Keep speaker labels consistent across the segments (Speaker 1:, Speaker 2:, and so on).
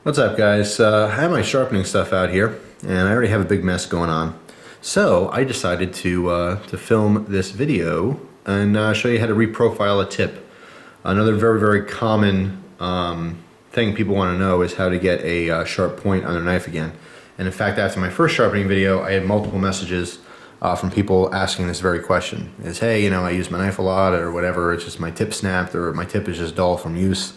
Speaker 1: What's up, guys? I have my sharpening stuff out here, and I already have a big mess going on. So I decided to film this video and show you how to reprofile a tip. Another very common thing people want to know is how to get a sharp point on their knife again. And in fact, after my first sharpening video, I had multiple messages from people asking this very question. Is, hey, I use my knife a lot or whatever, it's just my tip snapped or my tip is just dull from use.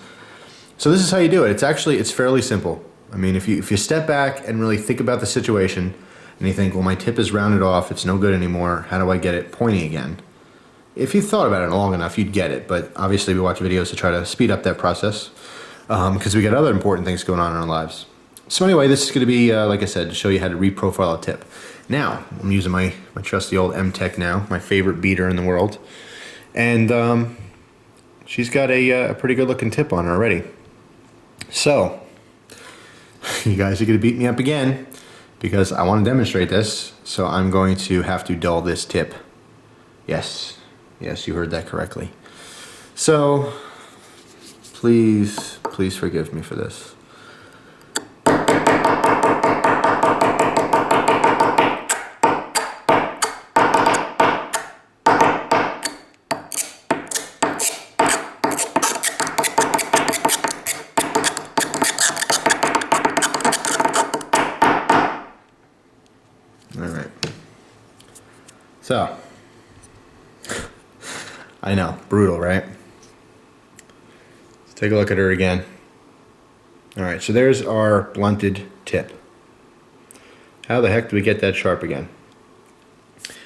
Speaker 1: So this is how you do it. It's fairly simple. I mean, if you step back and really think about the situation and you think, well, my tip is rounded off, it's no good anymore, how do I get it pointy again? If you thought about it long enough, you'd get it, but obviously we watch videos to try to speed up that process because we got other important things going on in our lives. So anyway, this is going to be, like I said, to show you how to reprofile a tip. Now, I'm using my trusty old M-Tech now, my favorite beater in the world, and she's got a pretty good looking tip on her already. So, you guys are going to beat me up again because I want to demonstrate this, so I'm going to have to dull this tip. Yes, you heard that correctly. So, please forgive me for this. Alright, so, I know, brutal, right? Let's take a look at her again. Alright, so there's our blunted tip. How the heck do we get that sharp again?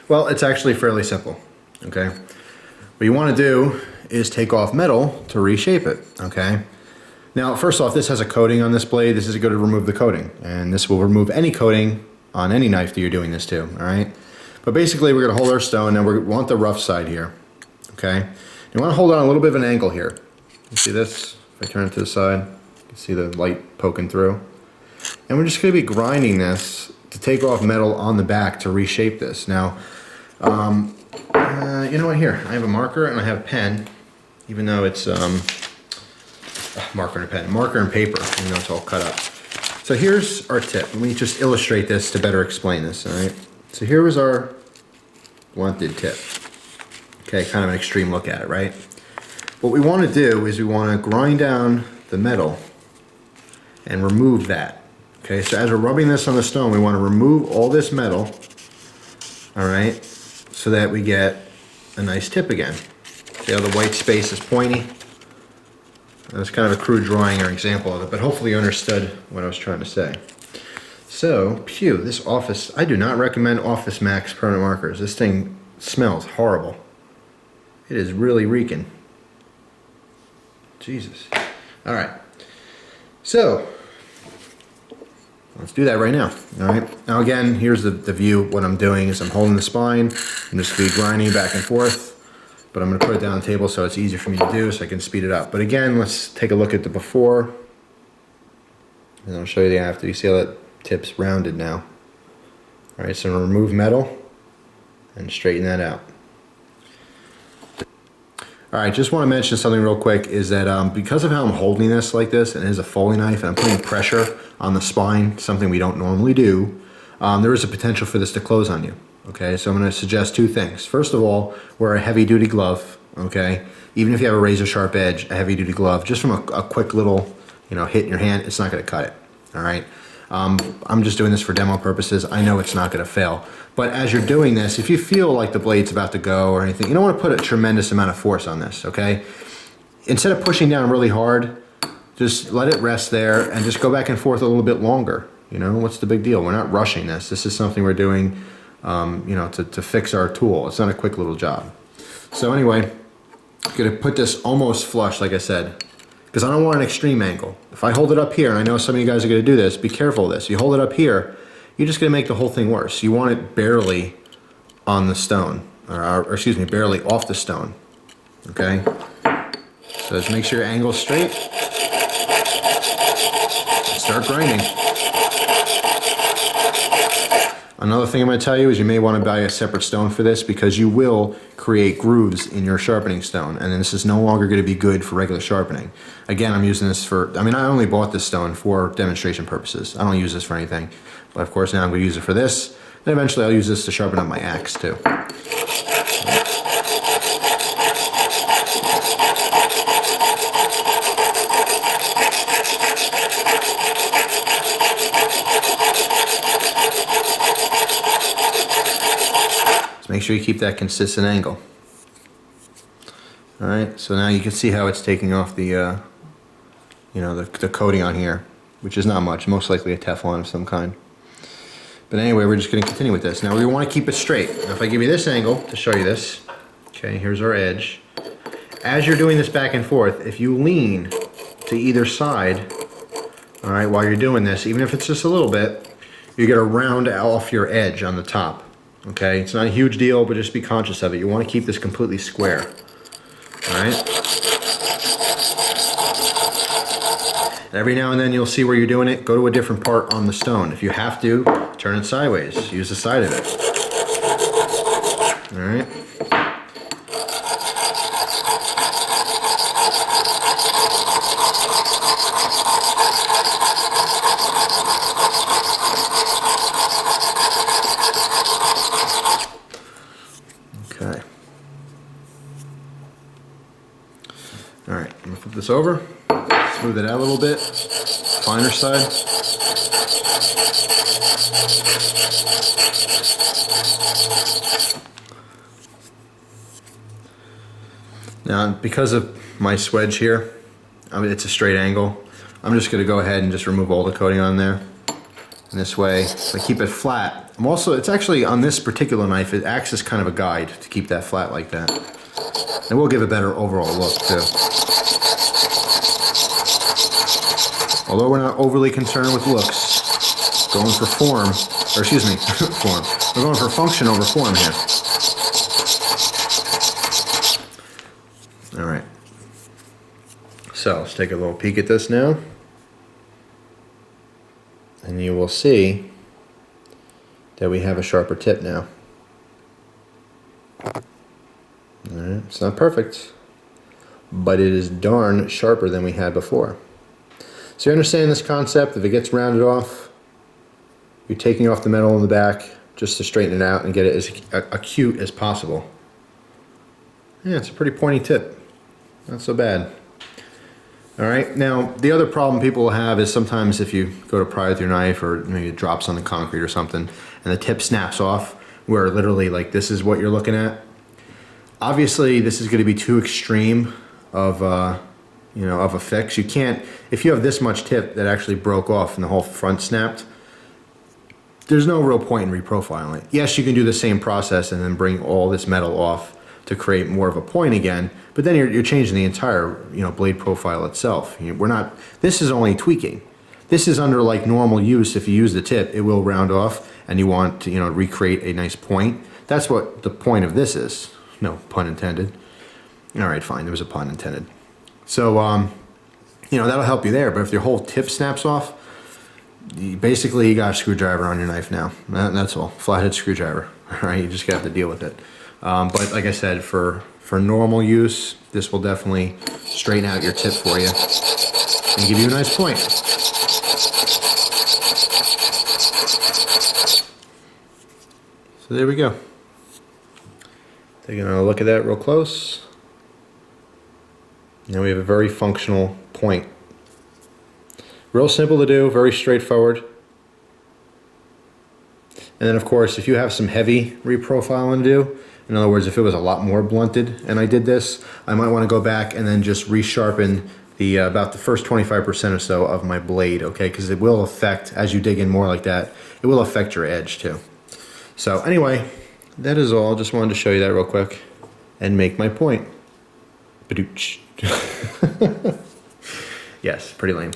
Speaker 1: Well, it's actually fairly simple, okay? What you want to do is take off metal to reshape it, okay? Now, first off, this has a coating on this blade. This is going to remove the coating, and this will remove any coating on any knife that you're doing this to, all right? But basically, we're going to hold our stone, and we want the rough side here, okay? You want to hold on a little bit of an angle here. You see this? If I turn it to the side, you can see the light poking through. And we're just going to be grinding this to take off metal on the back to reshape this. Now, you know what? Here, I have a marker and I have a pen, even though it's marker and a pen, marker and paper, even though it's all cut up. So here's our tip. Let me just illustrate this to better explain this, all right? So here was our blunted tip. Okay, kind of an extreme look at it, right? What we want to do is we want to grind down the metal and remove that. Okay, so as we're rubbing this on the stone, we want to remove all this metal, all right, so that we get a nice tip again. See how the white space is pointy? That's kind of a crude drawing or example of it, but hopefully you understood what I was trying to say. So, phew, this Office, I do not recommend Office Max permanent markers. This thing smells horrible. It is really reeking. Jesus. All right. So, let's do that right now. All right. Now again, here's the view. What I'm doing is I'm holding the spine. I'm just going to be grinding back and forth. But I'm going to put it down on the table so it's easier for me to do so I can speed it up. But again, let's take a look at the before. And I'll show you the after. You see how that tip's rounded now. All right, so I'm going to remove metal and straighten that out. All right, just want to mention something real quick is that because of how I'm holding this like this, and it is a Foley knife, and I'm putting pressure on the spine, something we don't normally do, there is a potential for this to close on you. Okay, so I'm going to suggest two things. First of all, wear a heavy-duty glove, okay? Even if you have a razor-sharp edge, a heavy-duty glove, just from a quick little, hit in your hand, it's not going to cut it, all right? I'm just doing this for demo purposes. I know it's not going to fail. But as you're doing this, if you feel like the blade's about to go or anything, you don't want to put a tremendous amount of force on this, okay? Instead of pushing down really hard, just let it rest there and just go back and forth a little bit longer. What's the big deal? We're not rushing this. This is something we're doing to fix our tool. It's not a quick little job. So anyway, I'm going to put this almost flush, like I said, because I don't want an extreme angle. If I hold it up here, and I know some of you guys are going to do this, be careful of this. You hold it up here, you're just going to make the whole thing worse. You want it barely on the stone, or excuse me, barely off the stone. Okay? So just make sure your angle's straight. Start grinding. Another Another thing I'm going to tell you is you may want to buy a separate stone for this, because you will create grooves in your sharpening stone, and then this is no longer going to be good for regular sharpening. Again, I'm using this for, I only bought this stone for demonstration purposes. I don't use this for anything, but of course now I'm going to use it for this, and eventually I'll use this to sharpen up my axe too. Make sure you keep that consistent angle. Alright, so now you can see how it's taking off the, the coating on here, which is not much, most likely a Teflon of some kind. But anyway, we're just going to continue with this. Now we want to keep it straight. Now if I give you this angle to show you this, okay, here's our edge. As you're doing this back and forth, if you lean to either side, alright, while you're doing this, even if it's just a little bit, you're going to round off your edge on the top. Okay, it's not a huge deal, but just be conscious of it. You want to keep this completely square. Alright? Every now and then you'll see where you're doing it. Go to a different part on the stone. If you have to, turn it sideways. Use the side of it. Alright? Okay. Alright, I'm going to flip this over, smooth it out a little bit, finer side. Now, because of my swedge here, it's a straight angle, I'm just going to go ahead and just remove all the coating on there. And this way, if I keep it flat, it's actually on this particular knife, it acts as kind of a guide to keep that flat like that. And will give a better overall look too. Although we're not overly concerned with looks, going for form, or excuse me, form. We're going for function over form here. Alright. So, let's take a little peek at this now. And you will see that we have a sharper tip now. Alright, it's not perfect, but it is darn sharper than we had before. So you understand this concept? If it gets rounded off, you're taking off the metal in the back just to straighten it out and get it as acute as possible. Yeah, it's a pretty pointy tip. Not so bad. Alright, now the other problem people will have is sometimes if you go to pry with your knife, or maybe it drops on the concrete or something and the tip snaps off, where literally like this is what you're looking at. Obviously this is going to be too extreme of of a fix. You can't, if you have this much tip that actually broke off and the whole front snapped, there's no real point in reprofiling it. Yes, you can do the same process and then bring all this metal off to create more of a point again, but then you're changing the entire blade profile itself. This is only tweaking. This is under like normal use. If you use the tip, it will round off and you want to recreate a nice point. That's what the point of this is. No pun intended. Alright, fine, there was a pun intended. So that'll help you there, but if your whole tip snaps off, basically you got a screwdriver on your knife now. That's all. Flathead screwdriver. Alright, you just have to deal with it. But like I said, for normal use, this will definitely straighten out your tip for you and give you a nice point. So there we go. Taking a look at that real close. Now we have a very functional point. Real simple to do, very straightforward. And then of course, if you have some heavy reprofiling to do, in other words, if it was a lot more blunted and I did this, I might want to go back and then just resharpen the about the first 25% or so of my blade, okay? Because it will affect, as you dig in more like that, it will affect your edge too. So anyway, that is all. Just wanted to show you that real quick and make my point. Badooch. Yes, pretty lame.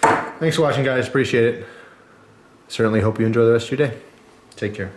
Speaker 1: Thanks for watching, guys. Appreciate it. Certainly hope you enjoy the rest of your day. Take care.